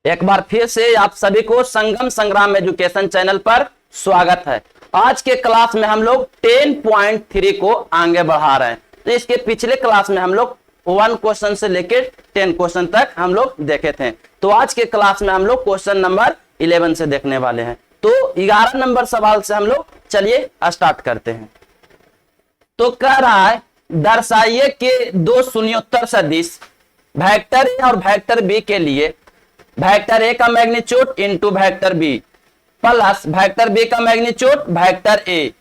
एक बार फिर से आप सभी को संगम संग्राम एजुकेशन चैनल पर स्वागत है। आज के क्लास में हम लोग 10.3 को आगे बढ़ा रहे हैं। तो इसके पिछले क्लास में हम लोग 1 क्वेश्चन से लेकर 10 क्वेश्चन तक हम लोग देखे थे। तो आज के क्लास में हम लोग क्वेश्चन नंबर 11 से देखने वाले हैं। तो 11 नंबर सवाल से हम लोग चलिए स्टार्ट करते हैं। तो कह रहा है दर्शाइए कि दो शून्योत्तर सदिश वेक्टर ए और वेक्टर बी के लिए वेक्टर ए का magnitude into vector B plus vector B का मैग्नीट्यूड वेक्टर ए।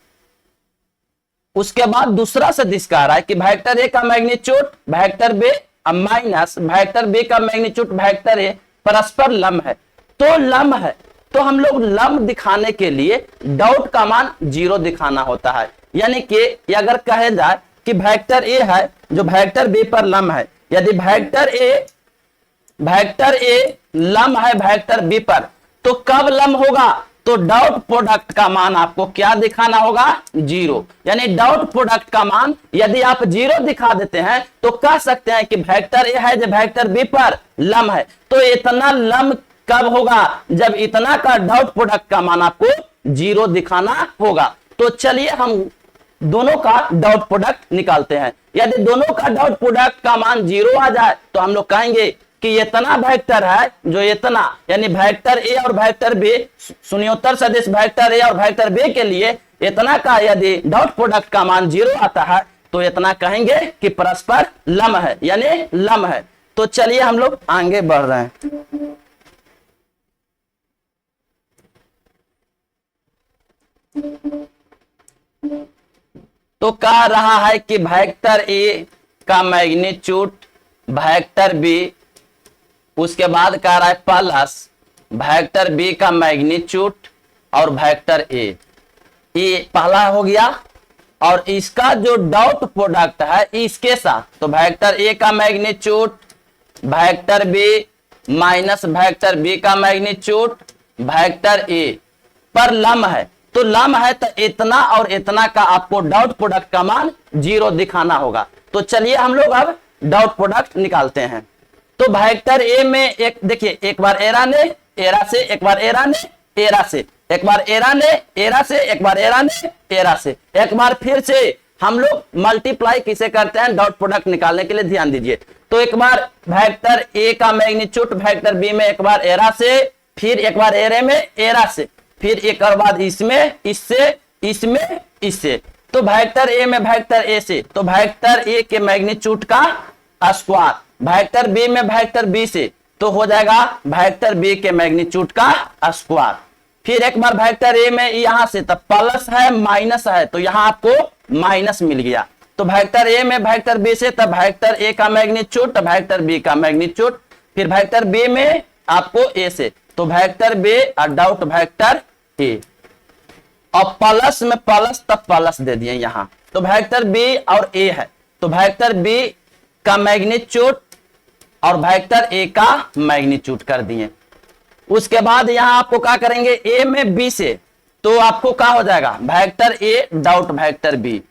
उसके बाद दूसरा सदिश कह रहा है कि वेक्टर ए का magnitude vector B minus vector B का मैग्नीट्यूड वेक्टर ए परस्पर लंब है। तो लंब है तो हम लोग लंब दिखाने के लिए डॉट का मान 0 दिखाना होता है। यानी कि अगर कहे जाए कि वेक्टर ए है जो वेक्टर बी पर लंब है, यदि वेक्टर ए लंब है वेक्टर बी पर, तो कब लंब होगा? तो डॉट प्रोडक्ट का मान आपको क्या दिखाना होगा? 0। यानी डॉट प्रोडक्ट का मान यदि आप 0 दिखा देते हैं तो कह सकते हैं कि वेक्टर ए है जो वेक्टर बी पर लंब है। तो इतना लंब कब होगा? जब इतना का डॉट प्रोडक्ट का मान आपको 0 दिखाना होगा। तो चलिए हम दोनों का डॉट प्रोडक्ट निकालते हैं। यदि दोनों का डॉट प्रोडक्ट का मान 0 आ जाए तो हम लोग कहेंगे कि इतना वेक्टर है जो इतना, यानी वेक्टर ए और वेक्टर बी, शून्योत्तर सदिश वेक्टर ए और वेक्टर बी के लिए इतना का यदि डॉट प्रोडक्ट का मान 0 आता है तो इतना कहेंगे कि परस्पर लंब है, यानी लंब है। तो चलिए हम लोग आगे बढ़ रहे हैं। तो कह रहा है कि वेक्टर ए का मैग्नीट्यूड वेक्टर बी, उसके बाद कह रहा है प्लस वेक्टर बी का मैग्नीट्यूड और वेक्टर ए। ये पहला हो गया और इसका जो डॉट प्रोडक्ट है इसके साथ, तो वेक्टर ए का magnitude vector B minus vector B का मैग्नीट्यूड वेक्टर ए पर लंब है। तो लंब है तो इतना और इतना का आपको डॉट प्रोडक्ट का मान 0 दिखाना होगा। तो चलिए हम लोग अब डॉट प्रोडक्ट निकालते हैं। तो वेक्टर ए में एक देखिए, एक बार एरा ने एरा से, एक बार एरा ने एरा से, एक बार एरा ने एरा से, एक बार एरा ने एरा से, एक बार फिर से हम लोग मल्टीप्लाई किसे करते हैं? डॉट प्रोडक्ट निकालने के लिए ध्यान दीजिए। तो एक बार वेक्टर ए का मैग्नीट्यूड वेक्टर बी में एक बार एरा से, फिर एक बार एरे में एरा से, फिर एक और बाद इसमें, इससे, इसमें, इससे। तो वेक्टर ए में वेक्टर ए से, तो वेक्टर ए के मैग्नीट्यूड का स्क्वायर, वेक्टर बी में वेक्टर बी से, तो हो जाएगा वेक्टर बी के मैग्नीट्यूड का स्क्वायर। फिर एक बार वेक्टर ए में यहां से, तब प्लस है माइनस है तो यहां आपको माइनस मिल गया। तो वेक्टर ए में वेक्टर बी से, तब वेक्टर ए का मैग्नीट्यूड, तब वेक्टर बी का मैग्नीट्यूड, फिर वेक्टर बी में आपको ए से, तो वेक्टर बी और डॉट वेक्टर ए, और प्लस में प्लस तब प्लस दे दिए यहां। तो वेक्टर बी और ए है तो वेक्टर बी का मैग्नीट्यूड और वेक्टर ए का मैग्नीट्यूड कर दिए। उसके बाद यहां आपको क्या करेंगे? ए में बी से, तो आपको क्या हो जाएगा? Vector A dot vector B,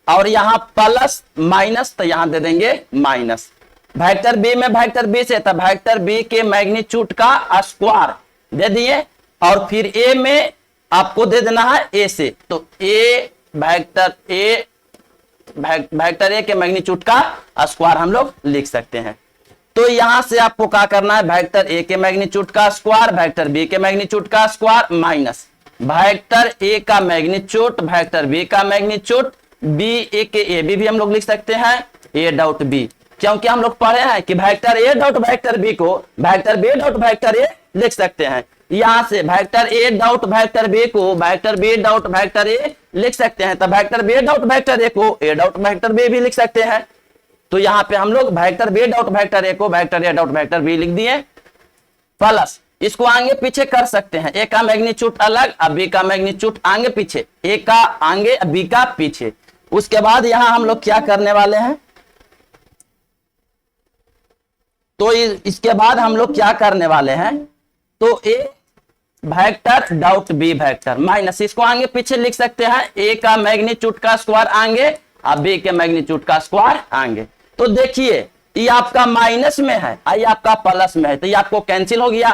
और यहां प्लस माइनस तो यहां दे देंगे माइनस। वेक्टर बी में वेक्टर बी से, तब वेक्टर बी के मैग्नीट्यूड का स्क्वायर दे दिए, और फिर ए में आपको दे देना है ए से, तो ए वेक्टर ए के मैग्नीट्यूड का स्क्वायर हम लोग लिख सकते हैं। तो यहां से आपको क्या करना है? वेक्टर ए के मैग्नीट्यूड का स्क्वायर वेक्टर बी के मैग्नीट्यूड का स्क्वायर माइनस वेक्टर ए का मैग्नीट्यूड वेक्टर बी का मैग्नीट्यूड, बी ए के ए बी भी हम लोग लिख सकते हैं ए डॉट बी, क्योंकि हम लोग पढ़े हैं कि vector A dot vector B को vector B dot vector A लिख सकते हैं। यहां से vector A dot vector B को vector B dot vector A लिख सकते हैं, तब vector B dot vector A को ए डॉट वेक्टर बी भी लिख सकते हैं। तो यहां पे हम लोग vector B dot vector A को vector A dot vector B लिख दिए, प्लस इसको आगे पीछे कर सकते हैं। ए का मैग्नीट्यूड अलग, अब बी का मैग्नीट्यूड आगे पीछे, ए का आगे बी का पीछे। उसके बाद यहां हम लोग क्या करने वाले हैं? तो इसके बाद हम लोग क्या करने वाले हैं? तो A vector dot B vector minus, इसको आगे पीछे लिख सकते हैं, ए का मैग्नीट्यूड का स्क्वायर आगे और बी के मैग्नीट्यूड का स्क्वायर आगे। तो देखिए ये आपका माइनस में है, ये आपका प्लस में है, तो ये आपको कैंसिल हो गया।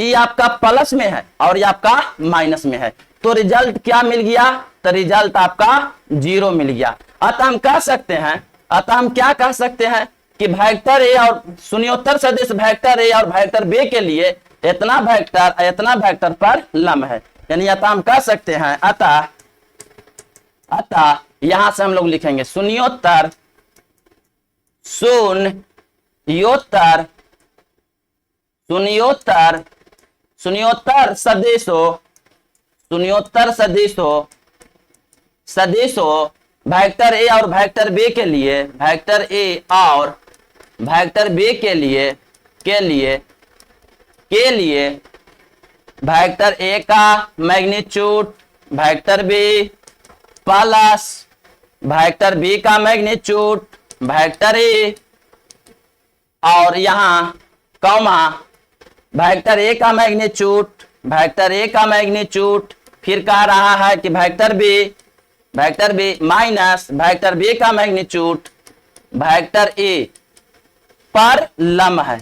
ई आपका प्लस में है और ये आपका माइनस में है, तो रिजल्ट क्या मिल गया, तो रिजल्ट आपका 0 मिल गया। अतः हम कह सकते हैं, अतः हम क्या कह सकते हैं कि वेक्टर ए और शून्योत्तर सदिश वेक्टर ए और वेक्टर बी के लिए इतना वेक्टर पर लंब है। यानी अतः हम कह सकते हैं, अतः यहां से हम लोग लिखेंगे शून्योत्तर सदिशों वेक्टर ए और वेक्टर बी के लिए, वेक्टर ए और वेक्टर बी के लिए वेक्टर ए का magnitude vector B plus vector B का मैग्नीट्यूड वेक्टर ए, और यहां कॉमा वेक्टर ए का मैग्नीट्यूड फिर कह रहा है कि vector B minus vector B का मैग्नीट्यूड वेक्टर ए पर लंब है,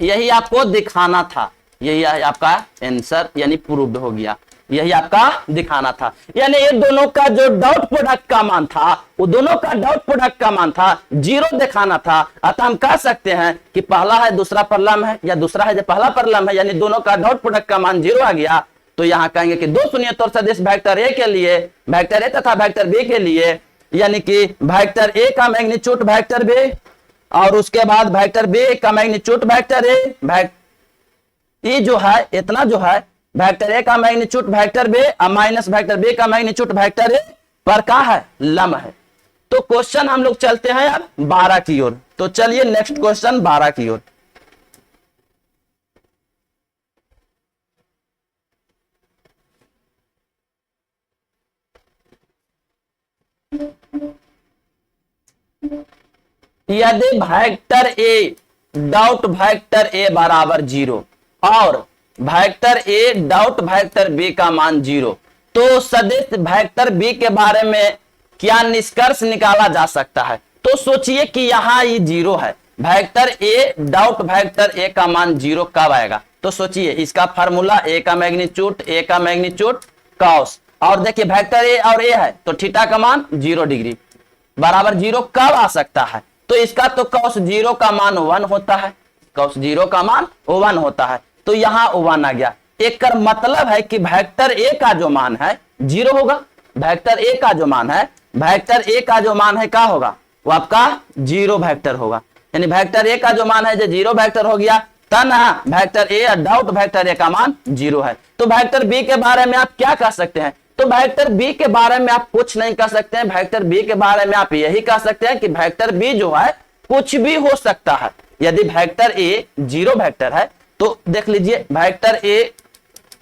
यही आपको दिखाना था, यही आपका आंसर यानी प्रूव्ड हो गया, यही आपका दिखाना था। यानी ये दोनों का जो डॉट प्रोडक्ट का मान था, वो दोनों का डॉट प्रोडक्ट का मान था 0 दिखाना था। अतः हम कह सकते हैं कि पहला है दूसरा पर लंब है, या दूसरा है जो पहला पर लंब है, यानी दोनों का डॉट प्रोडक्ट का मान 0 आ गया। तो यहाँ कहेंगे कि दो शून्योत्तर सदिश वेक्टर ए के लिए, वेक्टर ए तथा वेक्टर बी के लिए, यानी कि वेक्टर ए का मैग्नीट्यूड वेक्टर बी और उसके बाद वेक्टर बी का मैग्नीट्यूड वेक्टर ए, ये जो है इतना जो है वेक्टर ए का मैग्नीट्यूड वेक्टर बी और माइनस वेक्टर बी का मैग्नीट्यूड वेक्टर ए पर का है, लंब है। तो क्वेश्चन हम लोग चलते हैं अब 12 की ओर। तो चलिए नेक्स्ट क्वेश्चन 12 की ओर। यदि vector A dot vector A बराबर 0 और vector A dot vector B का मान 0, तो सदिश वेक्टर बी के बारे में क्या निष्कर्ष निकाला जा सकता है। तो सोचिए कि यहां ये 0 है, vector A dot vector A का मान 0 कब आएगा। तो सोचिए इसका फार्मूला ए का मैग्नीट्यूड कॉस, और देखिए वेक्टर ए और ए है तो थीटा का मान 0 डिग्री बराबर 0 कब आ सकता है। तो इसका तो cos 0 का मान 1 होता है, cos 0 का मान 1 होता है, तो यहाँ 1 आ गया। एक कर मतलब है कि वेक्टर ए का जो मान है 0 होगा, वेक्टर ए का जो मान है क्या होगा, वो आपका 0 वेक्टर होगा। यानी वेक्टर ए का जो मान है जो 0 वेक्टर हो गया, तब vector A dot vector A का मान 0 है। तो वेक्टर बी के बारे में आप क्या कह सकते हैं, तो वेक्टर बी के बारे में आप कुछ नहीं कह सकते हैं। वेक्टर बी के बारे में आप यही कह सकते हैं कि वेक्टर बी जो है कुछ भी हो सकता है। यदि वेक्टर ए 0 वेक्टर है तो देख लीजिए vector A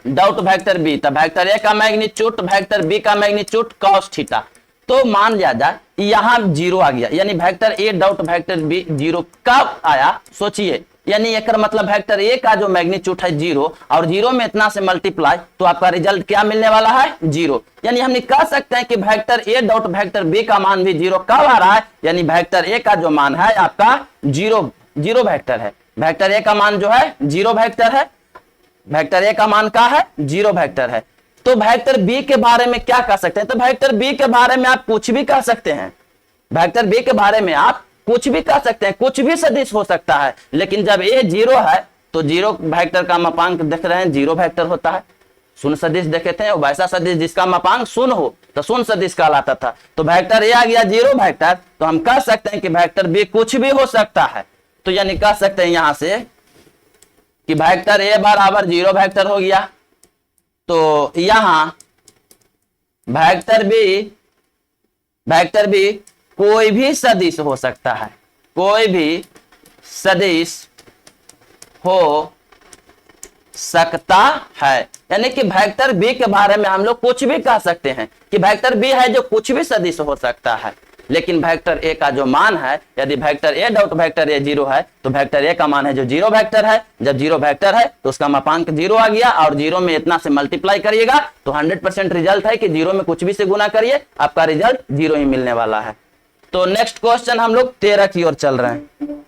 dot vector B, तो वेक्टर ए का मैग्नीट्यूड वेक्टर बी का मैग्नीट्यूड cos थीटा, तो मान लिया जाए यहां 0 आ गया। यानी vector A dot vector B 0 कब आया, सोचिए। यानी एक मतलब वेक्टर ए का जो मैग्नीट्यूड है 0 और 0 में इतना से मल्टीप्लाई, तो आपका रिजल्ट क्या मिलने वाला है, 0। यानी हमने कह सकते हैं कि vector A dot vector B का मान भी 0 कब आ रहा है, यानी वेक्टर ए का जो मान है आपका 0 वेक्टर है। वेक्टर ए का मान जो है 0 वेक्टर है, वेक्टर ए का मान क्या है, 0 वेक्टर है। तो वेक्टर बी के बारे में क्या कह सकते हैं, तो वेक्टर बी के बारे में आप कुछ भी कह सकते हैं। वेक्टर बी के बारे में आप कुछ भी कह सकते हैं, कुछ भी सदिश हो सकता है। लेकिन जब ए 0 है तो 0 वेक्टर का मापांक देख रहे हैं 0 वेक्टर होता है। शून्य सदिश देखे थे, वैसा सदिश जिसका मापांक शून्य हो तो शून्य सदिश कहलाता था। तो वेक्टर ए आ गया 0 वेक्टर, तो हम कह सकते हैं कि वेक्टर बी कुछ भी हो सकता है। तो यानी कह सकते हैं यहां से कि वेक्टर ए बराबर 0 वेक्टर हो गया। तो यहां वेक्टर बी कोई भी सदिश हो सकता है, कोई भी सदिश हो सकता है। यानी कि वेक्टर बी के बारे में हम लोग कुछ भी कह सकते हैं कि वेक्टर बी है जो कुछ भी सदिश हो सकता है। लेकिन वेक्टर ए का जो मान है, यदि वेक्टर ए डॉट वेक्टर ए 0 है तो वेक्टर ए का मान है जो 0 वेक्टर है। जब 0 वेक्टर है तो उसका मापांक 0 आ गया, और 0 में इतना से मल्टीप्लाई करिएगा तो 100% रिजल्ट है कि 0 में कुछ भी से गुना करिए, आपका रिजल्ट 0 ही मिलने वाला है। तो नेक्स्ट क्वेश्चन हम लोग 13 की ओर चल रहे हैं।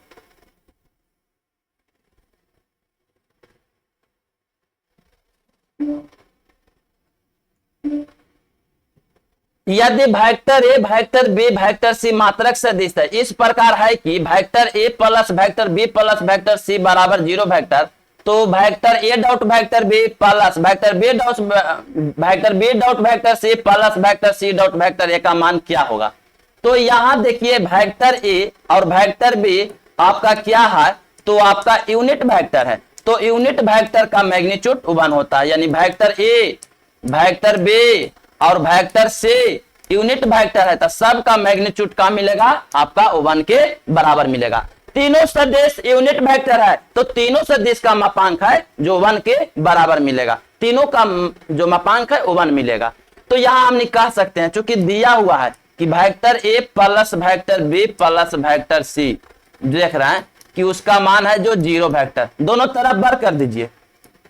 यदि vector A, vector B, vector C मात्रक सदिश है, इस प्रकार है कि vector A plus vector B plus vector C बराबर 0 वेक्टर, तो vector A dot vector B plus vector B dot vector C plus vector C dot vector A का मान क्या होगा। तो यहां देखिए वेक्टर ए और वेक्टर बी आपका क्या है, तो आपका यूनिट वेक्टर है, तो यूनिट वेक्टर का मैग्नीट्यूड 1 होता है, यानी वेक्टर ए, वेक्टर बी और वेक्टर सी यूनिट वेक्टर है, तो सब का मैग्नीट्यूड का मिलेगा आपका 1 के बराबर मिलेगा। तीनों सदिश यूनिट वेक्टर है, तो तीनों सदिश का मापांक है जो 1 के बराबर मिलेगा, तीनों का जो मापांक है वो 1 मिलेगा। तो यहां हम कह सकते हैं, चूंकि दिया हुआ है कि vector A plus vector B plus vector C, देख रहे हैं कि उसका मान है जो 0 वेक्टर, दोनों तरफ वर्क कर दीजिए,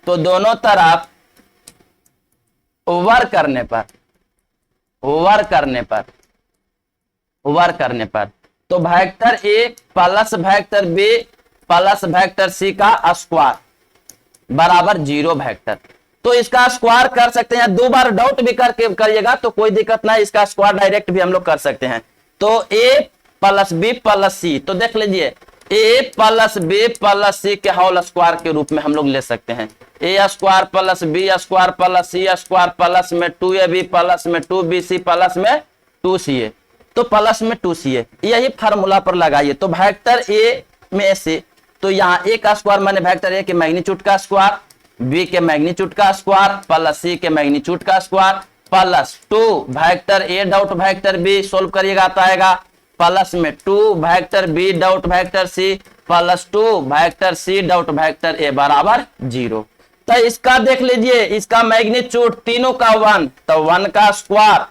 तो दोनों तरफ वर्क करने पर तो vector A plus vector B plus vector C का स्क्वायर बराबर 0 वेक्टर, तो इसका स्क्वायर कर सकते हैं, 2 बार डॉट भी करके करिएगा तो कोई दिक्कत नहीं, इसका स्क्वायर डायरेक्ट भी हम लोग कर सकते हैं। तो ए प्लस बी प्लस सी, तो देख लीजिए ए प्लस बी प्लस सी के होल स्क्वायर के रूप में हम लोग ले सकते हैं, A square plus B square plus C square plus में 2ab प्लस में 2bc प्लस में 2ca, तो प्लस में 2ca, यही फार्मूला पर लगाइए। तो वेक्टर ए में से तो यहाँ ए का स्क्वायर माने वेक्टर ए के मैग्नीट्यूड का स्क्वायर, बी के मैग्नीट्यूड का स्क्वायर प्लस सी के मैग्नीट्यूड का square plus 2 vector A dot vector B, solve करिएगा तो आएगा प्लस में 2 vector B dot vector C plus 2 vector C dot vector A बराबर 0। तो इसका देख लीजिए, इसका मैग्नीट्यूड तीनों का 1, तो 1 का स्क्वायर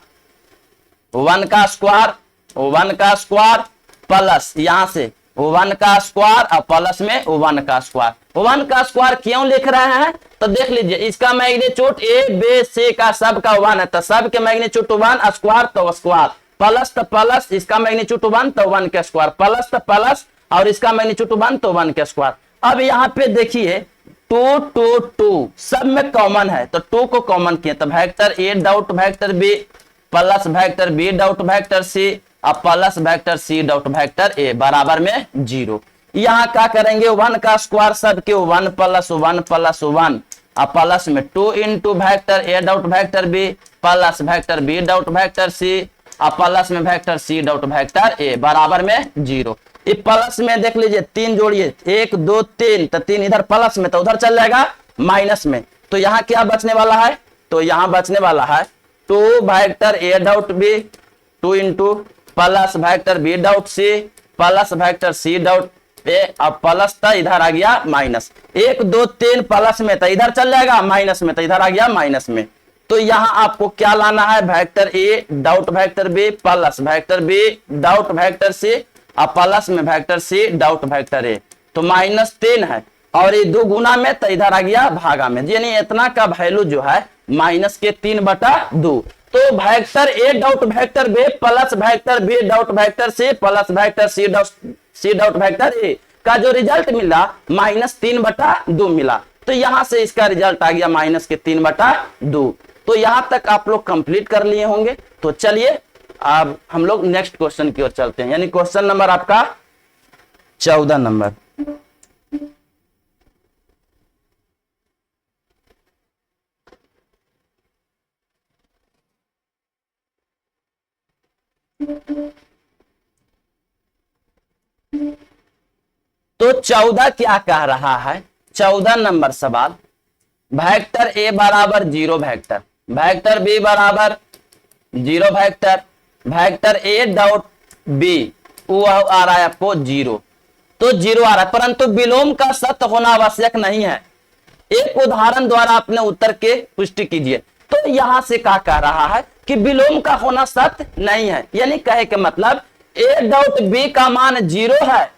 प्लस यहां से 1 का स्क्वायर और प्लस में 1 का स्क्वायर। 1 का स्क्वायर क्यों लिख रहे हैं, तो देख लीजिए इसका मैग्नीट्यूड ए बी सी का सब का 1 है, तो सब के मैग्नीट्यूड 1 स्क्वायर तो स्क्वायर प्लस तो प्लस, इसका मैग्नीट्यूड 1 तो 1 के स्क्वायर प्लस तो प्लस और इसका मैग्नीट्यूड 1 तो 1 के स्क्वायर। अब यहाँ पे देखिए 2 2 2 सब में कॉमन है, तो 2 को कॉमन किए तो vector A dot vector B plus vector B dot vector C और plus vector C dot vector A बराबर में 0। यहाँ क्या करेंगे 1 का स्क्वायर सबके 1 प्लस 1 प्लस 1 और प्लस में 2 into vector A dot vector B plus vector B dot vector C और प्लस में vector C dot vector A बराबर में 0। इस प्लस में देख लीजिए 3 जोड़िए 1 2 3, तो 3 इधर प्लस में तो उधर चल जाएगा माइनस में, तो यहाँ क्या बचने वाला है, तो यहाँ बचने वाला है 2 vector A dot B 2 into plus vector B dot C plus vector C dot A और प्लस था इधर आ गया माइनस, 1 2 3 प्लस में तो इधर चल जाएगा माइनस में, तो इधर आ गया माइनस में। तो यहाँ आपको क्या लाना है, vector A dot vector B plus vector B dot vector C और प्लस में vector C dot vector A, तो -3 है और ये 2 गुना में तो इधर आ गया भागा में, यानी इतना का वैल्यू जो है -3/2। तो vector A dot vector B plus vector B dot vector C plus vector C dot vector A का जो रिजल्ट मिला -3/2 मिला, तो यहां से इसका रिजल्ट आ गया -3/2। तो यहां तक आप लोग कंप्लीट कर लिए होंगे। तो चलिए अब हम लोग नेक्स्ट क्वेश्चन की ओर चलते हैं, यानी क्वेश्चन नंबर आपका 14 नंबर। तो 14 क्या कह रहा है, 14 नंबर सवाल, वेक्टर ए बराबर 0 वेक्टर, वेक्टर बी बराबर 0 vector, vector A dot B वो आ रहा है आपको 0, तो 0 आ रहा है, परंतु विलोम का सत्य होना आवश्यक नहीं है। एक उदाहरण द्वारा अपने उत्तर के पुष्टि कीजिए। तो यहां से क्या कह रहा है कि विलोम का होना सत्य नहीं है, यानी कहे के मतलब ए डॉट बी का मान 0 है,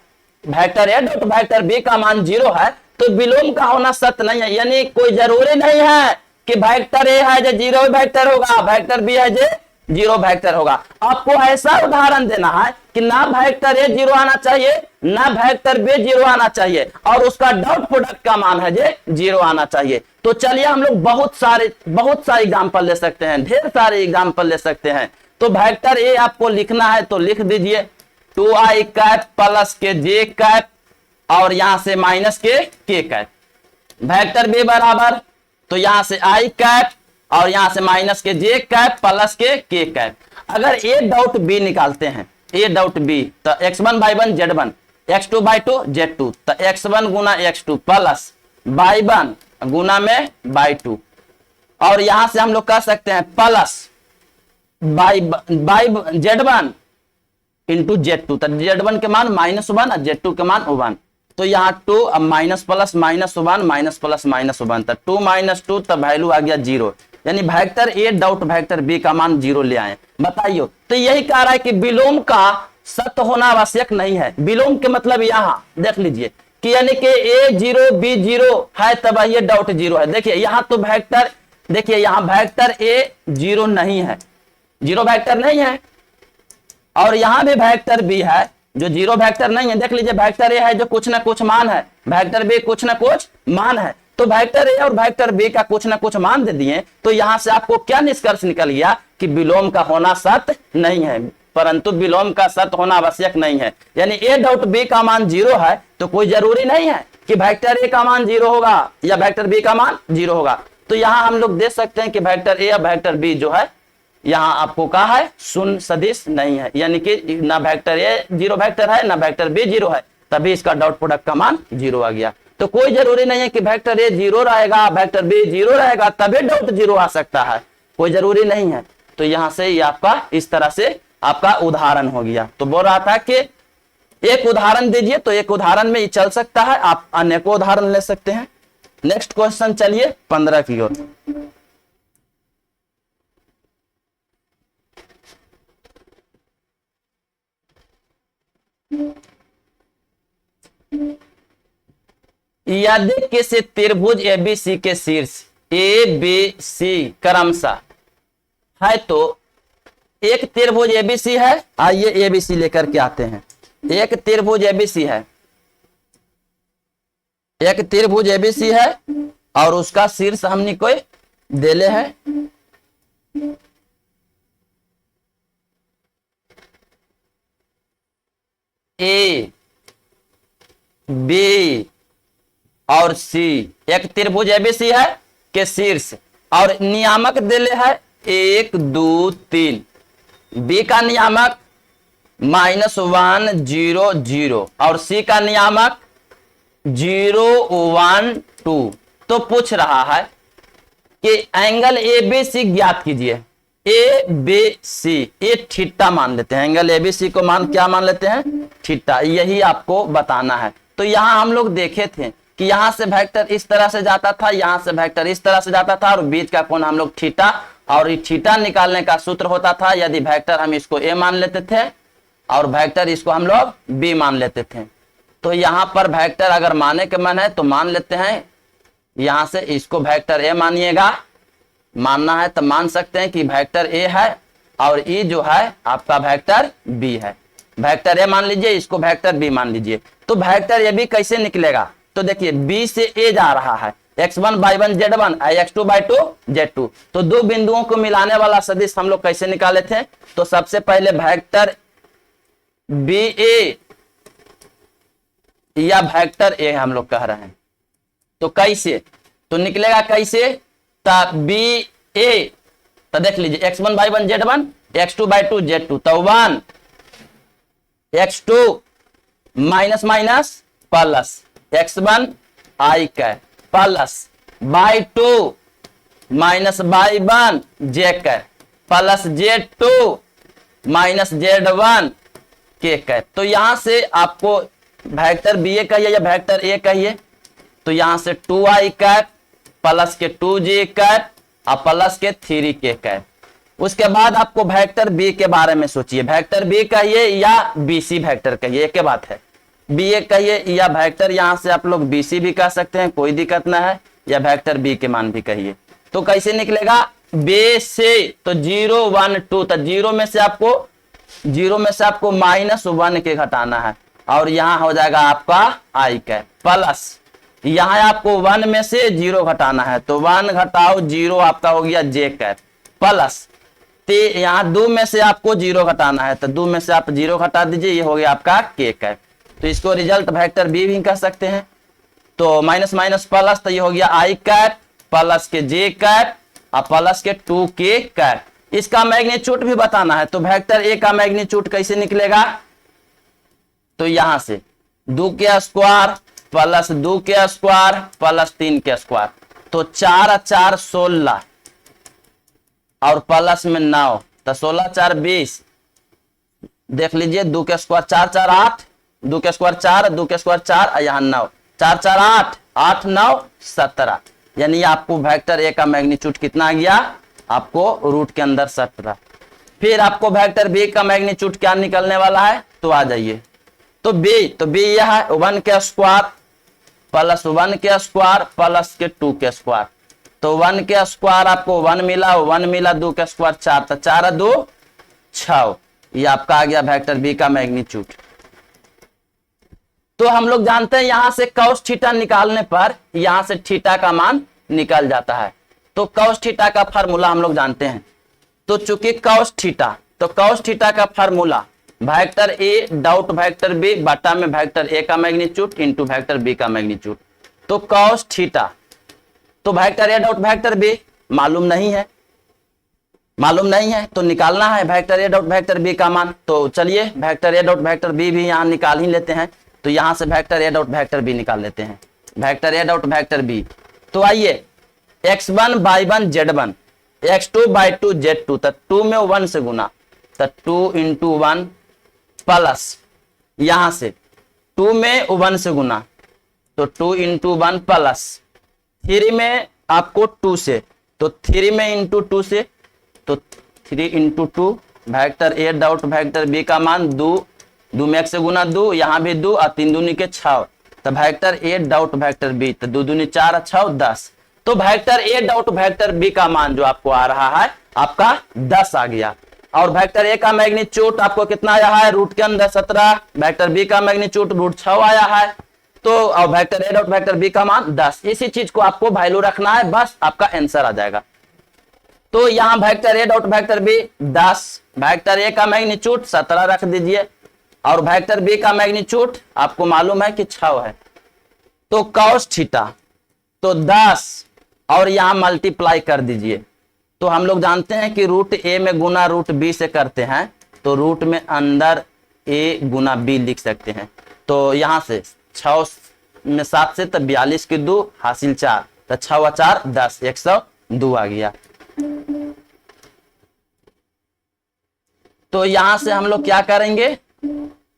vector A dot vector B का मान 0 है, तो विलोम का होना सत्य नहीं है, यानी कोई जरूरी नहीं है कि वेक्टर ए है जो 0 वेक्टर होगा, वेक्टर बी है जो 0 वेक्टर होगा। आपको ऐसा उदाहरण देना है कि ना वेक्टर ए 0 आना चाहिए ना वेक्टर बी 0 आना चाहिए और उसका डॉट प्रोडक्ट का मान है जो 0 आना चाहिए। तो चलिए हम लोग बहुत सारे एग्जाम्पल ले सकते हैं, ढेर सारे एग्जाम्पल ले सकते हैं। तो वेक्टर ए आपको लिखना है तो लिख दीजिए 2i कैप प्लस के जे कैप और यहां से माइनस के कैप। वेक्टर बी बराबर, तो यहां से i कैप और यहां से माइनस के जे कैप प्लस के कैप। अगर ए डॉट बी निकालते हैं, ए डॉट बी, तो x1 y1 z1, x2 y2 z2, तो x1 गुना x2 प्लस y1 गुना में y2, और यहां से हम लोग कह सकते हैं प्लस z1 इंटू z2, तो z1 के मान -1 और z2 के मान 1, तो यहाँ 2 अब माइनस प्लस -1 माइनस प्लस -1, तो 2 - 2 तब वैल्यू आ गया 0, यानी vector A dot vector B का मान 0 ले आए। बताइए, तो यही कह रहा है कि विलोम का सत्य होना आवश्यक नहीं है। विलोम के मतलब यहाँ देख लीजिए कि यानी कि ए 0 बी 0 है तब ये डॉट 0 है। देखिए यहाँ तो वेक्टर, देखिए यहाँ वेक्टर ए 0 नहीं है, 0 वेक्टर नहीं है, और यहां भी वेक्टर बी है जो 0 वेक्टर नहीं है। देख लीजिए वेक्टर ए है जो कुछ ना कुछ मान है, वेक्टर बी कुछ ना कुछ मान है, तो वेक्टर ए और वेक्टर बी का कुछ ना कुछ मान दे दिए, तो यहां से आपको क्या निष्कर्ष निकल गया कि विलोम का होना सत्य नहीं है, परंतु विलोम का सत्य होना आवश्यक नहीं है। यानी ए डॉट बी का मान 0 है तो कोई जरूरी नहीं है कि वेक्टर ए का मान 0 होगा या वेक्टर बी का मान 0 होगा। तो यहां हम लोग देख सकते हैं कि वेक्टर ए या वेक्टर बी जो है यहां आपको कहा है शून्य सदिश नहीं है, यानी कि ना वेक्टर ए 0 वेक्टर है ना वेक्टर बी 0 है, तभी इसका डॉट प्रोडक्ट का मान 0 आ गया। तो कोई जरूरी नहीं है कि वेक्टर ए 0 रहेगा वेक्टर बी 0 रहेगा तभी डॉट 0 आ सकता है, कोई जरूरी नहीं है। तो यहां से ये आपका इस तरह से आपका उदाहरण हो गया। तो बोल रहा था कि एक उदाहरण दीजिए, तो एक उदाहरण में ये चल सकता है, आप अनेकों उदाहरण ले सकते हैं। नेक्स्ट क्वेश्चन चलिए 15 की ओर। यदि किसी त्रिभुज एबीसी के शीर्ष ए बी सी क्रमशः है, तो एक त्रिभुज एबीसी है, आइए एबीसी लेकर के आते हैं। एक त्रिभुज एबीसी है, एक त्रिभुज एबीसी है और उसका शीर्ष हमने कोई देले है ए बी और सी। एक त्रिभुज एबीसी है के शीर्ष और नियामक देले है 1 2 3, बी का नियामक -1 0 0 और सी का नियामक 0 1 2। तो पूछ रहा है कि एंगल ए बी सी ज्ञात कीजिए। A B C, A theta मान लेते हैं, एंगल ए बी सी को क्या मान लेते हैं, थीटा, यही आपको बताना है। तो यहां हम लोग देखे थे कि यहां से वेक्टर इस तरह से जाता था, यहां से वेक्टर इस तरह से जाता था और बीच का कोण हम लोग थीटा, और ये थीटा निकालने का सूत्र होता था यदि वेक्टर हम इसको ए मान लेते थे और वेक्टर इसको हम लोग बी मान लेते थे। तो यहां पर वेक्टर अगर माने के मन है तो मान लेते हैं, यहां से इसको वेक्टर ए मानिएगा, मानना है तो मान सकते हैं कि वेक्टर ए है और ई जो है आपका वेक्टर बी है। वेक्टर ए मान लीजिए, इसको वेक्टर बी मान लीजिए। तो वेक्टर ए बी कैसे निकलेगा, तो देखिए बी से ए जा रहा है, x1 y1 z1 x2 y2 z2, तो दो बिंदुओं को मिलाने वाला सदिश हम लोग कैसे निकाले थे। तो सबसे पहले वेक्टर बी ए या वेक्टर ए हम लोग कह रहे हैं, तो कैसे, तो निकलेगा कैसे, बी ए, तो देख लीजिए x1 y1 z1 x2 y2 z2, तो 1 x2 minus minus plus x1 i का plus y2 minus y1 j का प्लस z2 माइनस z1 के का। तो यहां से आपको वेक्टर बी ए कहिए या वेक्टर ए कहिए, तो यहां से 2i cap plus K 2j cap और प्लस के 3k कैप। उसके बाद आपको वेक्टर बी के बारे में सोचिए, वेक्टर बी कहिए या बीसी वेक्टर कहिए, एक बात है, बी ए कहिए या वेक्टर यहां से आप लोग बीसी भी कह सकते हैं, कोई दिक्कत ना है, या वेक्टर बी के मान भी कहिए। तो कैसे निकलेगा, बे से तो 0 1 2, तो 0 में से आपको -1 के घटाना है और यहां हो जाएगा आपका i का प्लस यहाँ आपको 1 में से 0 घटाना है, तो 1 घटाओ 0 आपका हो गया जे कैप प्लस यहाँ 2 में से आपको 0 घटाना है, तो 2 में से आप 0 घटा दीजिए, ये हो गया आपका के कैप। तो इसको रिजल्ट वेक्टर बी भी कह सकते हैं। तो माइनस माइनस प्लस, तो ये हो गया आई कैप प्लस के जे कैप और प्लस के 2 के कैप। इसका मैग्नीट्यूड भी बताना है, तो वेक्टर ए का मैग्नीट्यूड कैसे निकलेगा, तो यहां से 2 के स्क्वायर प्लस 2 के स्क्वायर प्लस 3 के स्क्वायर, तो 4 4 16 और प्लस में 9, तो 16 4 20। देख लीजिए 2 के स्क्वायर 4 4 8, 2 के स्क्वायर 4, 2 के स्क्वायर 4 और यहाँ 9, 4 4 8, 8 9 17। यानी आपको वेक्टर ए का मैग्नीट्यूड कितना आ गया, आपको रूट के अंदर 17। फिर आपको वेक्टर बी का मैग्नीट्यूड क्या निकलने वाला है, तो आ जाइए। तो बी यह है 1 के स्क्वायर प्लस 1 के स्क्वायर प्लस के 2 के स्क्वायर, तो 1 के स्क्वायर आपको 1 मिला, 1 मिला 2 के स्क्वायर 4, तो 4 2 6। ये आपका आ गया वेक्टर बी का मैग्नीट्यूड। तो हम लोग जानते हैं यहां से cos थीटा निकालने पर यहां से थीटा का मान निकल जाता है। तो cos थीटा का फार्मूला हम लोग जानते हैं। तो चूंकि cos थीटा, तो cos थीटा का formula vector A dot vector B बटा में वेक्टर ए का मैग्नीट्यूड इंटू वेक्टर बी का मैग्नीट्यूड। तो cos थीटा, तो vector A dot vector B मालूम नहीं है, तो निकालना है vector A dot vector B का मान। तो चलिए vector A dot vector B भी यहां निकाल ही लेते हैं। तो यहां से vector A dot vector B निकाल लेते हैं, vector A dot vector B. तो आइए x1 y1 z1 x2 y2 z2, तो 2 में 1 से गुना, तो 2 इंटू 1 प्लस यहां से 2 में 1 से गुना, तो 2 इंटू 1 प्लस 3 में आपको 2 से, तो 3 में इंटू 2 से, तो 3 into 2 vector A dot vector B का मान 2 में 1 से गुना 2, यहाँ भी 2 और 3 दूनी के 6, तो vector A dot vector B, तो 2 दूनी 4 6 10। तो vector A dot vector B का मान जो आपको आ रहा है आपका 10 आ गया। और वेक्टर ए का मैग्नीट्यूड आपको कितना आया है, रूट के अंदर 17, वेक्टर बी का मैग्नीट्यूड रूट 6 आया है। तो और vector A dot vector B का मान 10, इसी चीज को आपको वैल्यू रखना है, बस आपका आंसर आ जाएगा। तो यहाँ vector A dot vector B 10, vector A का मैग्नीट्यूड 17 रख दीजिए और वेक्टर बी का मैग्नीट्यूड आपको मालूम है कि 6 है। तो cos थीटा तो 10 और यहां मल्टीप्लाई कर दीजिए। तो हम लोग जानते हैं कि रूट ए में गुना रूट बी से करते हैं, तो रूट में अंदर ए गुना बी लिख सकते हैं। तो यहां से 6 में 7 से, तो 42 के 2 हासिल 4, तो 6 व 4 10, 102 आ गया। तो यहां से हम लोग क्या करेंगे,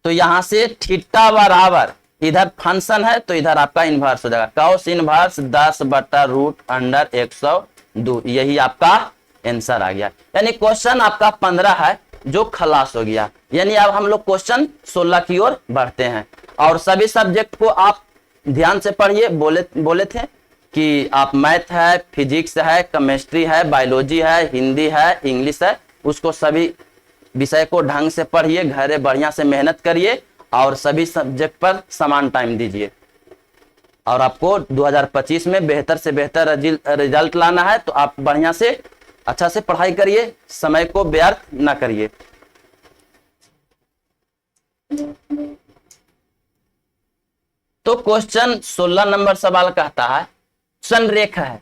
तो यहां से थीटा बराबर इधर फंक्शन है, तो इधर आपका इनवर्स हो जाएगा, cos इनवर्स 10 बटा रूट अंडर 102, यही आपका आंसर आ गया। यानी क्वेश्चन आपका 15 है जो खलास हो गया। यानी अब हम लोग क्वेश्चन 16 की ओर बढ़ते हैं। और सभी सब्जेक्ट को आप ध्यान से पढ़िए, बोले थे कि आप मैथ है, फिजिक्स है, केमिस्ट्री है, बायोलॉजी है, हिंदी है, इंग्लिश है, उसको सभी विषय को ढंग से पढ़िए, घरे बढ़िया से मेहनत करिए और सभी सब्जेक्ट पर समान टाइम दीजिए। और आपको 2025 में बेहतर से बेहतर रिजल्ट लाना है, तो आप बढ़िया से अच्छा से पढ़ाई करिए, समय को व्यर्थ ना करिए। तो क्वेश्चन 16 नंबर सवाल कहता है, संरेखा है,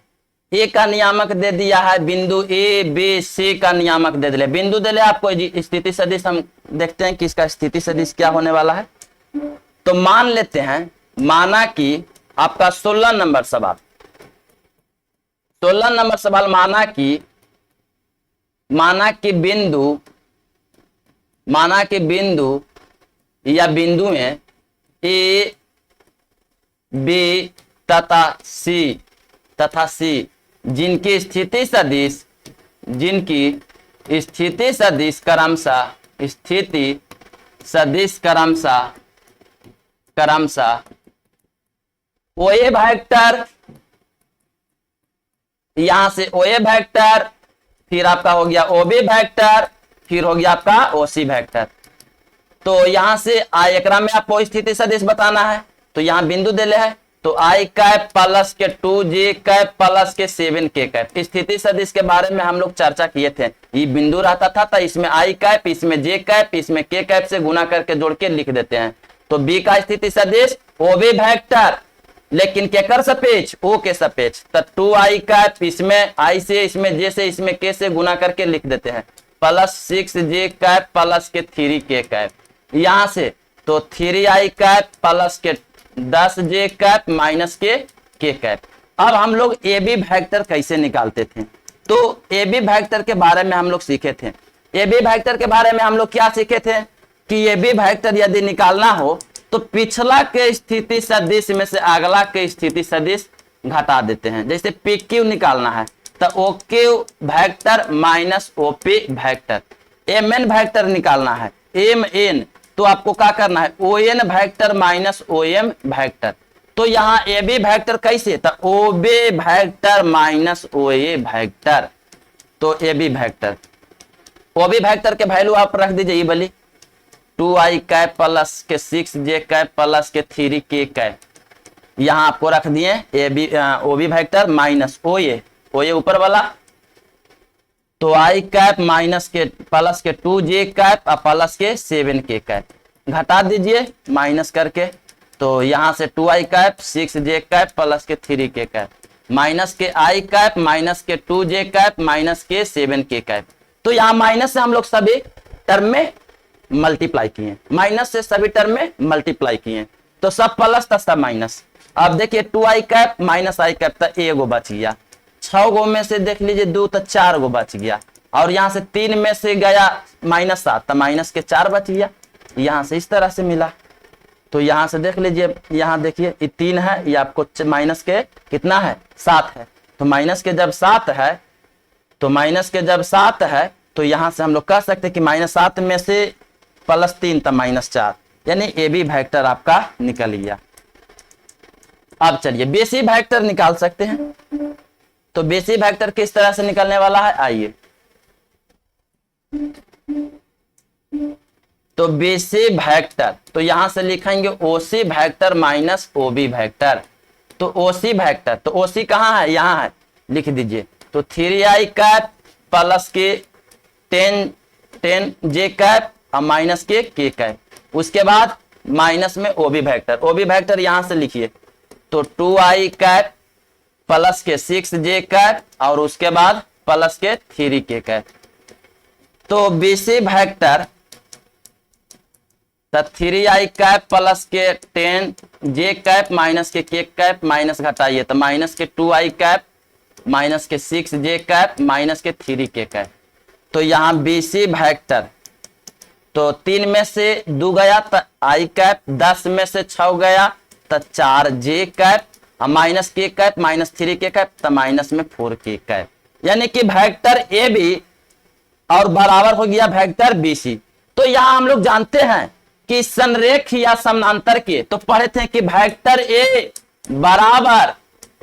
ए का नियामक दे दिया है, बिंदु ए बी सी का नियामक दे दिया, बिंदु दे लिया आपको स्थिति सदिश। हम देखते हैं कि इसका स्थिति सदिश क्या होने वाला है। तो मान लेते हैं, माना कि आपका 16 नंबर सवाल, 16 नंबर सवाल माना कि बिंदु या बिंदुएं ए बी तथा सी जिनकी स्थिति सदिश क्रमशः ओए वेक्टर, यहां से ओए वेक्टर, फिर आपका हो गया ओबी वेक्टर, फिर हो गया आपका ओसी वेक्टर। तो यहां से एकरा में आपको स्थिति सदिश बताना है, तो यहां बिंदु दे ले है, तो आई cap plus K 2j cap plus के 7k कैप। स्थिति सदिश के बारे में हम लोग चर्चा किए थे। ये बिंदु रहता था, इसमें आई कैप, इसमें j कैप, इसमें k कैप से गुना करके जोड़ के लिख देते हैं। तो b का स्थिति सदिश OB वेक्टर, लेकिन केकर सापेक्ष, O के सापेक्ष। तो 2i कैप, इसमें i से, इसमें j से, इसमें k से गुना करके लिख देते हैं, प्लस 6j कैप प्लस के 3k कैप। यहां से तो 3i कैप प्लस के 10j कैप माइनस के k कैप। अब हम लोग ए बी वेक्टर कैसे निकालते थे, तो ए बी वेक्टर के बारे में हम लोग सीखे थे। ए बी वेक्टर के बारे में हम लोग क्या सीखे थे कि ए बी वेक्टर यदि निकालना हो तो पिछला के स्थिति सदिश में से अगला के स्थिति सदिश घटा देते हैं। जैसे पी क्यू निकालना है तो O Q vector minus OP vector. M N vector निकालना है, एम एन, तो आपको क्या करना है, O N vector minus O M vector. तो यहाँ ए बी वेक्टर कैसे, तो O B vector minus O A vector. तो A B vector, O B vector के वैल्यू आप रख दीजिए, ये वाली 2i कैप प्लस के 6j कैप प्लस के 3k कैप। यहाँ आपको रख दिए A B O B vector minus O A ऊपर वाला, तो i cap minus K plus K 2j cap और प्लस के 7k कैप घटा दीजिए माइनस करके। तो यहाँ से 2i cap 6j cap plus के 3k कैप माइनस के i कैप माइनस के 2j कैप माइनस के 7k कैप। तो यहाँ माइनस से हम लोग सभी टर्म में मल्टीप्लाई किए, माइनस से सभी टर्म में मल्टीप्लाई किए, तो सब प्लस था सब माइनस। अब देखिए 2i cap minus i cap तो एगो बच गया, 6 गो में से देख लीजिए 2 तो 4 गो बच गया, और यहाँ से 3 में से गया माइनस 7 तो माइनस के 4 बच गया। यहाँ से इस तरह से मिला। तो यहाँ से देख लीजिए, यहाँ देखिए ये 3 है, ये आपको माइनस के कितना है 7 है। तो माइनस के जब 7 है, तो माइनस के जब 7 है तो यहाँ से हम लोग कह सकते हैं कि माइनस 7 में से प्लस 3 तो माइनस 4, यानी ए बी वेक्टर आपका निकल गया। अब चलिए बेसी वेक्टर निकाल सकते हैं। तो बेसी वेक्टर किस तरह से निकलने वाला है, आइए। तो बेसी वेक्टर, तो यहां से लिखेंगे ओसी वेक्टर माइनस ओबी वेक्टर। तो ओसी वेक्टर, तो ओसी कहां है, यहां है, लिख दीजिए। तो 3i कैप प्लस के 10j कैप और माइनस के k कैप। उसके बाद माइनस में ओबी वेक्टर, ओबी वेक्टर यहां से लिखिए। तो 2i कैप प्लस के 6j कैप और उसके बाद प्लस के 3k कैप। तो बीसी वेक्टर, तो 3i कैप प्लस के 10j कैप माइनस के k कैप माइनस घटाइए, तो माइनस के 2i कैप माइनस के 6j कैप माइनस के 3k कैप। तो यहाँ बीसी वेक्टर, तो 3 में से 2 गया तो i कैप, 10 में से 6 गया तो 4j कैप और minus k cap minus 3k cap तो माइनस में 4k कैप। यानी कि वेक्टर ए बी और बराबर हो गया वेक्टर बी सी। तो यहाँ हम लोग जानते हैं कि संरेख या समानांतर के, तो पढ़े थे कि वेक्टर ए बराबर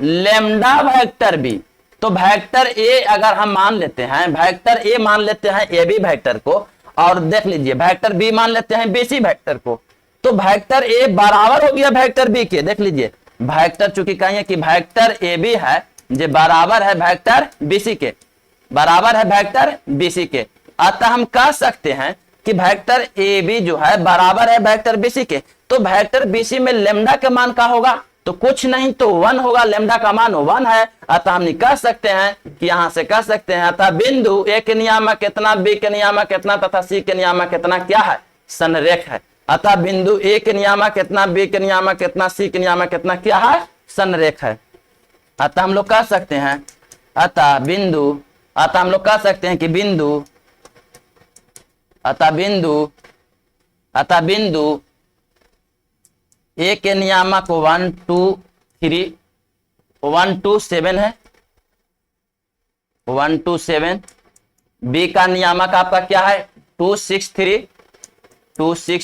लेमडा वेक्टर बी। तो वेक्टर ए अगर हम मान लेते हैं, वेक्टर ए मान लेते हैं ए बी वेक्टर को, और देख लीजिए वेक्टर बी मान लेते हैं बी सी वेक्टर को, तो वेक्टर ए बराबर हो गया वेक्टर बी के। देख लीजिए वेक्टर, चूंकि कहेंगे कि वेक्टर ए बी है जो बराबर है वेक्टर बी सी के, बराबर है वेक्टर बी सी के, अतः हम कह सकते हैं कि वेक्टर ए बी जो है बराबर है वेक्टर बी सी के। तो वेक्टर बी सी में लेमडा का मान क्या होगा, तो कुछ नहीं तो 1 होगा, लेमडा का मान 1 है। अतः हम कह सकते हैं कि यहां से कह सकते हैं, अतः बिंदु ए के नियामक कितना, बी के नियामक कितना तथा सी के नियामक कितना क्या है, संरेख है। अतः बिंदु ए के नियामक कितना, बी के नियामक कितना, सी के नियामक कितना क्या है, संरेख है। अतः हम लोग कह सकते हैं, अतः बिंदु, अतः हम लोग कह सकते हैं कि बिंदु, अतः बिंदु ए के नियामक 1 2 3 1 2 7 है, 1 2 7। बी का नियामक आपका क्या है 2 6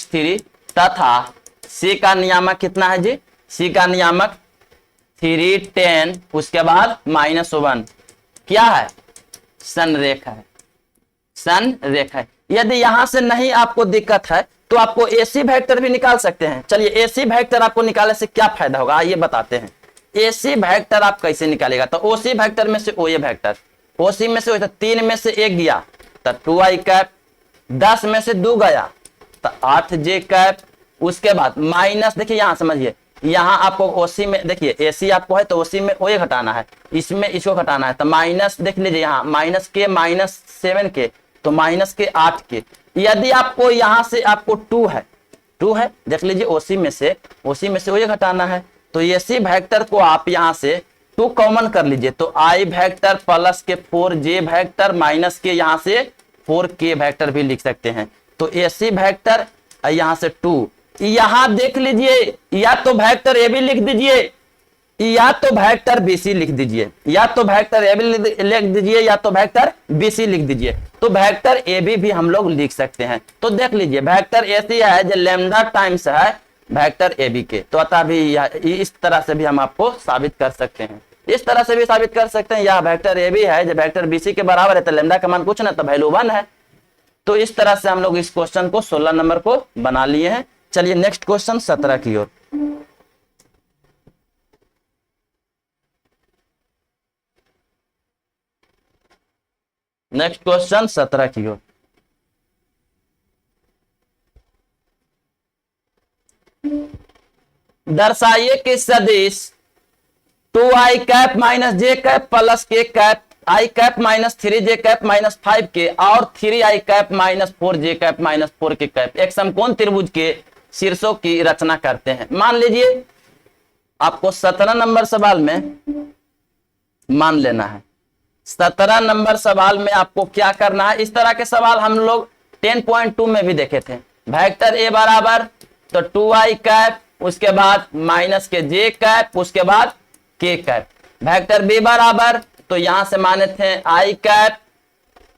3 तथा सी का नियामक कितना है जी, सी का नियामक 3 10, उसके बाद -1 क्या है, संरेख है, संरेख है। यदि यहां से नहीं आपको दिक्कत है तो आपको एसी वेक्टर भी निकाल सकते हैं। चलिए एसी वेक्टर आपको निकालने से क्या फायदा होगा आइए बताते हैं। एसी वेक्टर आप कैसे निकालेगा, तो ओसी वेक्टर में से ओए वेक्टर, ओसी में से 3 में से 1 गया तो 2i कैप, 10 में से 2 गया तो 8j कैप। उसके बाद माइनस, देखिए यहां समझिए, यहां आपको ओसी में देखिए एसी आपको है तो ओसी में ओए घटाना है, इसमें इसको घटाना है तो माइनस, देख लीजिए यहां माइनस के -7 के तो माइनस के 8 के। यदि आपको यहां से आपको 2 है देख लीजिए ओसी में से ओए घटाना है तो एसी वेक्टर को आप यहां से 2 कॉमन कर लीजिए तो आई वेक्टर प्लस के 4j वेक्टर माइनस के यहां से 4k वेक्टर भी लिख सकते हैं। तो एसी वेक्टर यहां से 2, यहां देख लीजिए या तो वेक्टर ए भी लिख दीजिए या तो वेक्टर बीसी लिख दीजिए, या तो वेक्टर ए भी लिख दीजिए या तो वेक्टर बीसी लिख दीजिए। तो वेक्टर ए भी हम लोग लिख सकते हैं। तो देख लीजिए वेक्टर एसी है जो लैम्डा टाइम्स है वेक्टर ए बी के, तो अतः भी इस तरह से भी हम आपको साबित कर सकते हैं, इस तरह से भी साबित कर सकते हैं। यह वेक्टर ए बी है जो वेक्टर बीसी के बराबर है तो लैम्डा का मान कुछ ना तो वैल्यू 1 है। तो इस तरह से हम लोग इस क्वेश्चन को 16 नंबर को बना लिए हैं। चलिए नेक्स्ट क्वेश्चन 17 की ओर। नेक्स्ट क्वेश्चन 17 की ओर। दर्शाइए कि सदिश 2i cap minus J cap plus K cap I cap minus 3j cap minus 5 K और 3i cap minus 4j cap minus 4 के कैप एक समकोण त्रिभुज के शीर्षों की रचना करते हैं। मान लीजिए आपको 17 नंबर सवाल में मान लेना है, 17 नंबर सवाल में आपको क्या करना है। इस तरह के सवाल हम लोग 10.2 में भी देखे थे। वेक्टर ए बराबर तो 2i कैप, उसके बाद माइनस के j कैप, उसके बाद k कैप। वेक्टर बी बराबर तो यहां से माने थे i कैप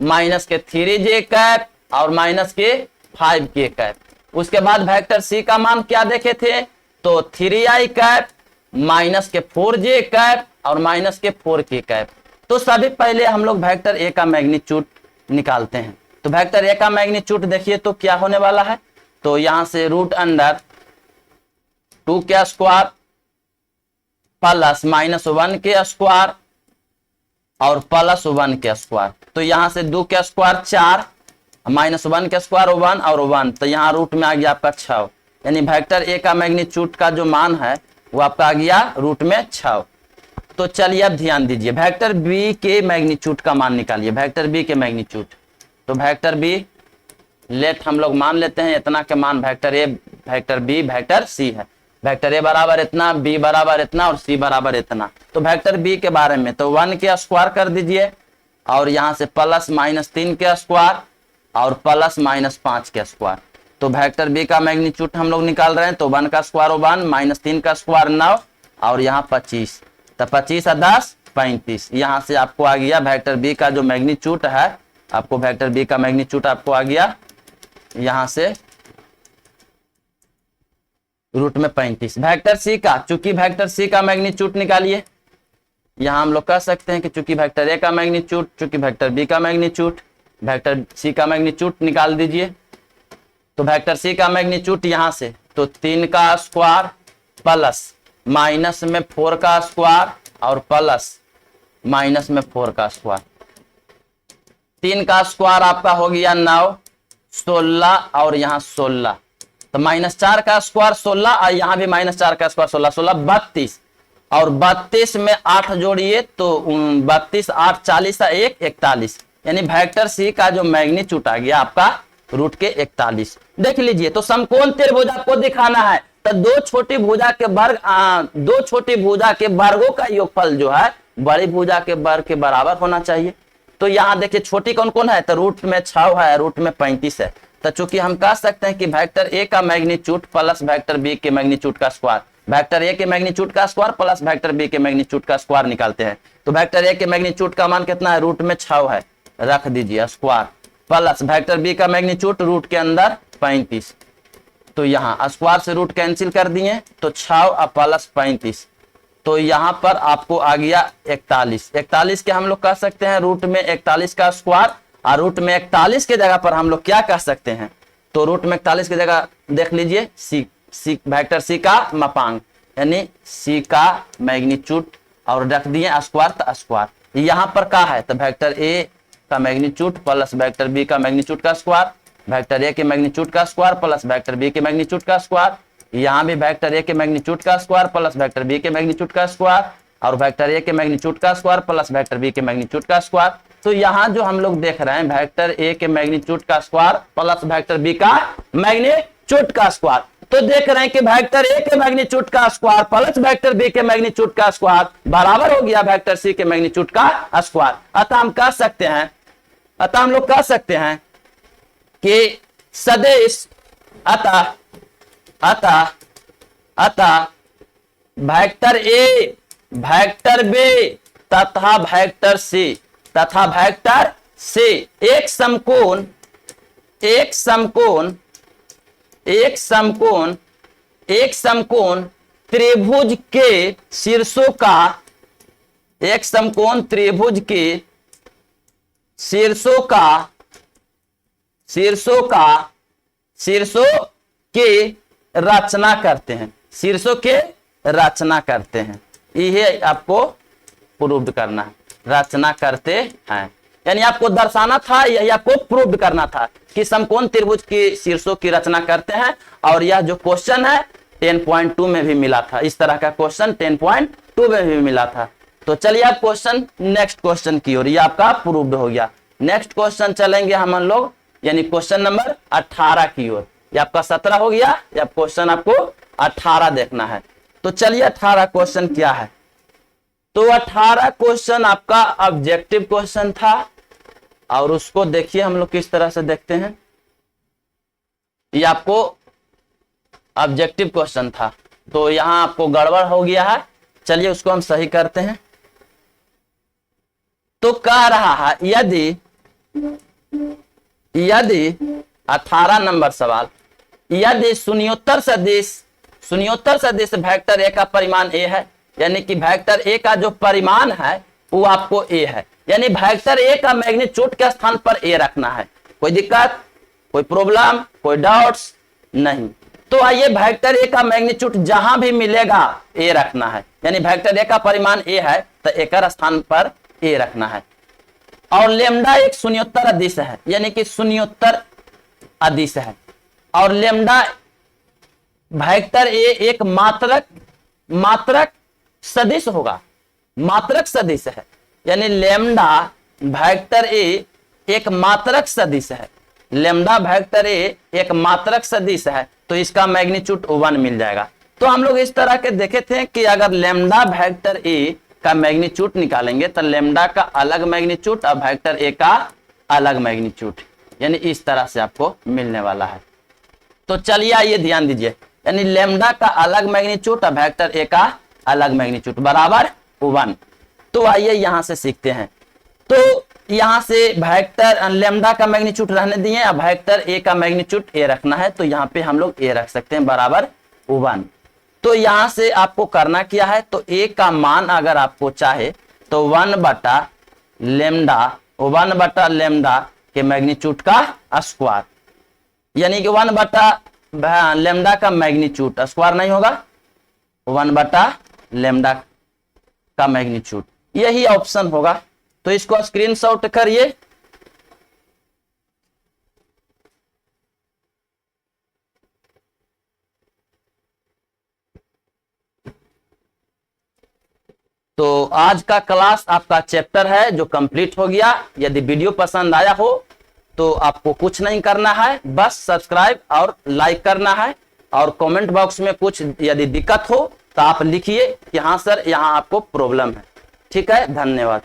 माइनस के 3j कैप और माइनस के 5k कैप। उसके बाद वेक्टर सी का मान क्या देखे थे तो 3i कैप माइनस के 4j कैप और माइनस के 4k कैप। तो सभी पहले हम लोग वेक्टर ए का मैग्नीट्यूड निकालते हैं। तो वेक्टर ए का मैग्नीट्यूड देखिए तो क्या होने वाला है, तो यहां से रूट अंडर 2 के स्क्वायर प्लस -1 के स्क्वायर और प्लस 1 के स्क्वायर। तो यहां से 2 के स्क्वायर 4 -1 के स्क्वायर 1 और 1, तो यहाँ रूट में आ गया आपका 6, यानी वेक्टर ए का मैग्नीट्यूड का जो मान है वो आपका आ गया रूट में 6। तो चलिए अब ध्यान दीजिए वेक्टर बी के मैग्नीट्यूड का मान निकालिए, वेक्टर बी के मैग्नीट्यूड। तो वेक्टर बी लेट हम लोग मान लेते हैं इतना के मान vector A, vector B, vector C है। वेक्टर ए बराबर इतना, बी बराबर इतना और सी बराबर इतना। तो वेक्टर बी के बारे में तो 1 के स्क्वायर कर दीजिए और यहां से प्लस -3 के स्क्वायर और प्लस -5 के स्क्वायर। तो वेक्टर बी का मैग्नीट्यूड हम लोग निकाल रहे हैं तो 1 का स्क्वायर 1 -3 का स्क्वायर 9 और यहाँ 25, तो 25 और 10 35। यहां से आपको आ गया वेक्टर बी का जो मैग्नीट्यूड है, आपको वेक्टर बी का मैग्नीट्यूड आपको आ गया यहां से रूट में 35। वेक्टर सी का, चूंकि वेक्टर सी का मैग्नीट्यूड निकालिए, यहां हम लोग कह सकते हैं कि चूंकि वेक्टर ए का मैग्नीट्यूड, चूंकि वेक्टर बी का मैग्नीट्यूड, वेक्टर सी का मैग्नीट्यूड निकाल दीजिए। तो वेक्टर सी का मैग्नीट्यूड यहां से तो 3 का स्क्वायर प्लस माइनस में 4 का स्क्वायर और प्लस माइनस में 4 का स्क्वायर। 3 का स्क्वायर आपका हो गया 9, 16 और यहाँ 16, तो -4 का स्क्वायर 16 और यहाँ भी -4 का स्क्वायर 16, 16 32 और 32 में 8 जोड़िए तो 32 8 40 1 41, यानी वेक्टर सी का जो मैग्नीट्यूड आ गया आपका रूट के 41। देख लीजिए तो समकोण त्रिभुज आपको दिखाना है तो दो छोटी भुजा के वर्गों का योगफल जो है बड़ी भुजा के वर्ग के बराबर होना चाहिए। तो यहाँ देखिए छोटी कौन कौन है, तो रूट में 6 है, रूट में 35 है। तो चूंकि हम कह सकते हैं कि वेक्टर ए का मैग्नीट्यूड प्लस वेक्टर बी के मैग्नीट्यूड का स्क्वायर, वेक्टर ए के मैग्नीट्यूड का स्क्वायर प्लस वेक्टर बी के मैग्नीट्यूड का स्क्वायर निकालते हैं। तो वेक्टर ए के मैग्नीट्यूड का मान कितना है, रूट में 6 है, रख दीजिए स्क्वायर, प्लस वेक्टर बी का मैग्नीट्यूड रूट के अंदर 35। तो यहाँ स्क्वायर से रूट कैंसिल कर दिए तो 6 और प्लस 35, तो यहाँ पर आपको आ गया 41। 41 के हम लोग कह सकते हैं रूट में 41 का स्क्वायर और रूट में 41 के जगह पर हम लोग क्या कह सकते हैं, तो रूट में 41 की जगह देख लीजिए सी वेक्टर सी का मापांक यानी सी का मैग्नीट्यूड और रख दिए स्क्वायर तो स्क्वायर। यहाँ पर क्या है तो वेक्टर ए का मैग्नीट्यूड प्लस वेक्टर बी का मैग्नीट्यूड का स्क्वायर, वेक्टर ए के मैग्नीट्यूड का स्क्वायर प्लस वेक्टर बी के मैग्नीट्यूड का स्क्वायर। यहाँ भी वेक्टर ए के मैग्नीट्यूड का स्क्वायर प्लस वेक्टर बी के मैग्नीट्यूड का स्क्वायर और वेक्टर ए के मैग्नीट्यूड का स्क्वायर प्लस वेक्टर बी के मैग्नीट्यूड का स्क्वायर। तो यहाँ जो हम लोग देख रहे हैं वेक्टर ए के मैग्नीट्यूड का स्क्वायर प्लस वेक्टर बी का मैग्नीट्यूड का स्क्वायर, तो देख रहे हैं कि वेक्टर ए के मैग्नीट्यूड का स्क्वायर प्लस वेक्टर बी के मैग्नीट्यूड का स्क्वायर बराबर हो गया वेक्टर सी के मैग्नीट्यूड का स्क्वायर। अतः हम कह सकते हैं, अतः हम लोग कह सकते हैं कि सदिश अतः अतः अतः वेक्टर ए वेक्टर बी तथा वेक्टर सी एक समकोण एक समकोण एक समकोण एक समकोण त्रिभुज के शीर्षों का एक समकोण त्रिभुज के शीर्षों के रचना करते हैं, शीर्षों के रचना करते हैं। यह आपको प्रूव करना है, रचना करते हैं यानी आपको दर्शाना था, यही आपको प्रूव करना था कि समकोण त्रिभुज के शीर्षों की रचना करते हैं। और यह जो क्वेश्चन है 10.2 में भी मिला था, इस तरह का क्वेश्चन 10.2 में भी मिला था। तो चलिए आप क्वेश्चन नेक्स्ट क्वेश्चन की ओर, ये आपका प्रूव्ड हो गया। नेक्स्ट क्वेश्चन चलेंगे हम लोग यानी क्वेश्चन नंबर 18 की ओर। ये आपका 17 हो गया, या क्वेश्चन आपको 18 देखना है। तो चलिए 18 क्वेश्चन क्या है, तो 18 क्वेश्चन आपका ऑब्जेक्टिव क्वेश्चन था और उसको देखिए हम लोग किस तरह से देखते हैं। ये आपको ऑब्जेक्टिव क्वेश्चन था, तो यहां आपको गड़बड़ हो गया है, चलिए उसको हम सही करते हैं। तो कह रहा है यदि 18 नंबर सवाल, यदि शून्योत्तर सदिश वेक्टर ए का परिमाण ए है, यानी कि वेक्टर ए का जो परिमाण है वो आपको ए है, यानी वेक्टर ए का मैग्नीट्यूड के स्थान पर ए रखना है। कोई दिक्कत, कोई प्रॉब्लम, कोई डाउट्स नहीं। तो आइए वेक्टर ए का मैग्नीट्यूड जहां भी मिलेगा ए रखना है, यानी वेक्टर ए का परिमाण ए है तो ए का स्थान पर ए रखना है। और लेम्डा एक शून्योत्तर अदिश है, यानी कि शून्योत्तर अदिश है। और लेम्डा वेक्टर ए एक मात्रक सदिश होगा, मात्रक सदिश है, यानी लेम्डा वेक्टर ए एक मात्रक सदिश है। लेम्डा वेक्टर ए एक मात्रक सदिश है तो इसका मैग्नीट्यूड 1 मिल जाएगा। तो हम लोग इस तरह के देखे थे कि अगर लेम्डा वेक्टर ए का मैग्नीट्यूड निकालेंगे तो लेम्डा का अलग मैग्नीट्यूड और वेक्टर ए का अलग मैग्नीट्यूड, यानी इस तरह से आपको मिलने वाला है। तो चलिए आइए ध्यान दीजिए, यानी लेम्डा का अलग मैग्नीट्यूड और वेक्टर ए का अलग मैग्नीट्यूड बराबर 1। तो आइए यहां से सीखते हैं। तो यहां से वेक्टर लेम्डा का मैग्नीट्यूड रहने दिए और वेक्टर ए का मैग्नीट्यूड ए रखना है, तो यहाँ पे हम लोग ए रख सकते हैं बराबर 1। तो यहां से आपको करना क्या है, तो ए का मान अगर आपको चाहे तो 1 बटा लेम्डा के मैग्नीट्यूड का स्क्वायर, यानी कि 1 बटा लेम्डा का मैग्नीट्यूड, स्क्वायर नहीं होगा, 1 बटा लेम्डा का मैग्नीट्यूड, यही ऑप्शन होगा। तो इसको स्क्रीनशॉट करिए। तो आज का क्लास आपका चैप्टर है जो कंप्लीट हो गया। यदि वीडियो पसंद आया हो तो आपको कुछ नहीं करना है, बस सब्सक्राइब और लाइक करना है। और कमेंट बॉक्स में कुछ यदि दिक्कत हो तो आप लिखिए कि हाँ सर यहाँ आपको प्रॉब्लम है। ठीक है, धन्यवाद।